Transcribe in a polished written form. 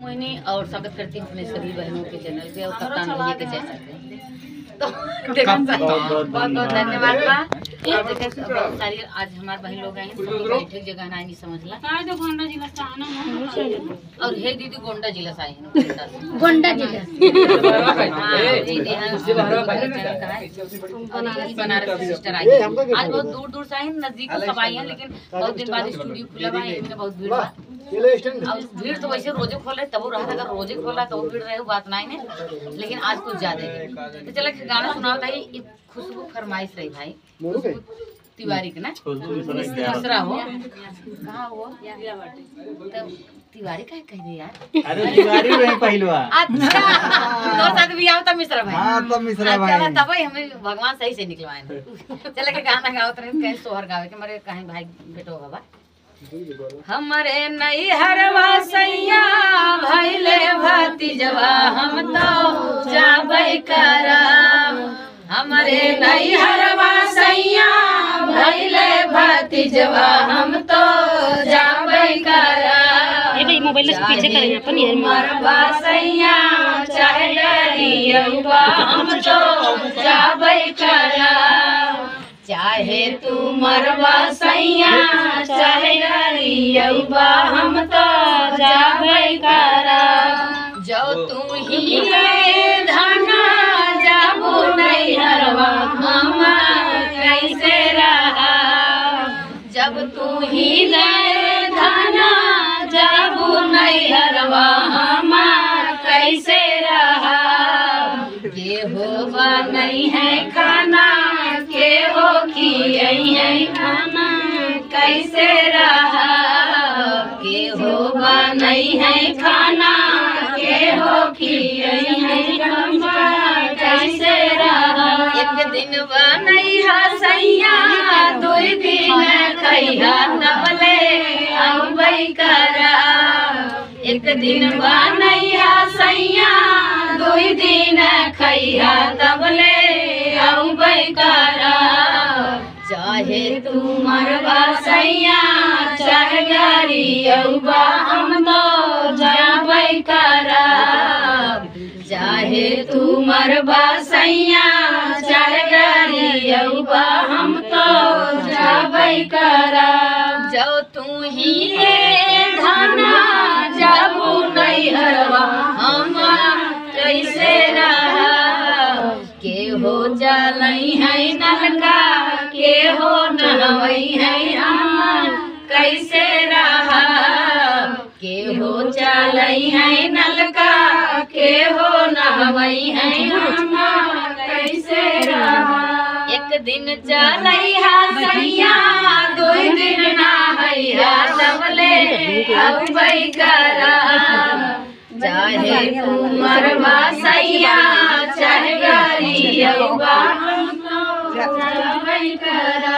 मोहिनी और स्वागत करती हूँ अपने सभी बहनों के चैनल पे और कप्तान भैया के चैनल पे। तो बहुत बहुत धन्यवाद बा। बहुत सारी आज हमारे बहन लोग आए बैठे जगह ना नहीं समझला तो गोंडा जिला से आना और हे दीदी गोंडा जिला से आए हैं गोंडा जिला बनारस सिस्टर आई आज बहुत दूर दूर से आए हैं नजदीक सब आई हैं लेकिन बहुत दिन बाद स्टूडियो खुला हुआ है इनमें बहुत भीड़ अब भीड़ तो वैसे रोजे खोल रहे तब रहा अगर रोजे खोला तो भीड़ रहे बात नहीं है लेकिन आज कुछ ज्यादा है तो चला गाना सुनाओ था खुशबू फरमाइश रही भाई तिवारी के ना दूसरा हो कहाँ हो तब तिवारी का कह दे यार अरे तिवारी नहीं पहलवा अच्छा तो साथ भी आओ तब मिश्रा भाई हां तब मिश्रा भाई चला तब हमें भगवान सही से निकलवाए चला के गाना गाओ तो कहीं सोहर गावे के मरे कहीं भाई बेटो बाबा हमरे नई हरवा सैया भैले भतीजवा हम तो जाबै करम हमरे नई हरवा सैया भैले भतीजवा हम तो जाबै करम ये मोबाइल से पीछे करेंगे अपन ये मरवा सैया चाहे डरियवा हम तो जाबै करम चाहे तू मरवा सैया चाहे डरियवा हम तो जाबै करम जो तू ही धाना जाबो नहीं हरवा हम कैसे रहा जब तू ही धाना जाबो नहीं हरवा हम कैसे रहा के होवा नहीं है खाना के हो खियाई है खाना कैसे रहा के होवा नहीं है खाना के हो खियाई है खाना कैसे रहा एक दिन बनई हसैया दो दिन खैया तबले औबै करा एक दिन बनई हसैया दो दिन खैया तबले औबै करा चाहे तू मरवा सैया चाहे गरियवा हम तो जाबै करा चाहे तू मरवा सैया चाहे गरियवा हम तो जाबै करा जो तू ही धाना जाबू नहीं हरवा हम कैसे रहा के हो जलई है नलका के हो नहवई है हम कैसे रहा के हो चलई है नलका के हो नहवई है हम कैसे रहा एक दिन चलई है सैया दो दिन नहैया तबले औबै करा चाहे तू मरवा सैया चाहे गरियवा हम तो जाबै करा।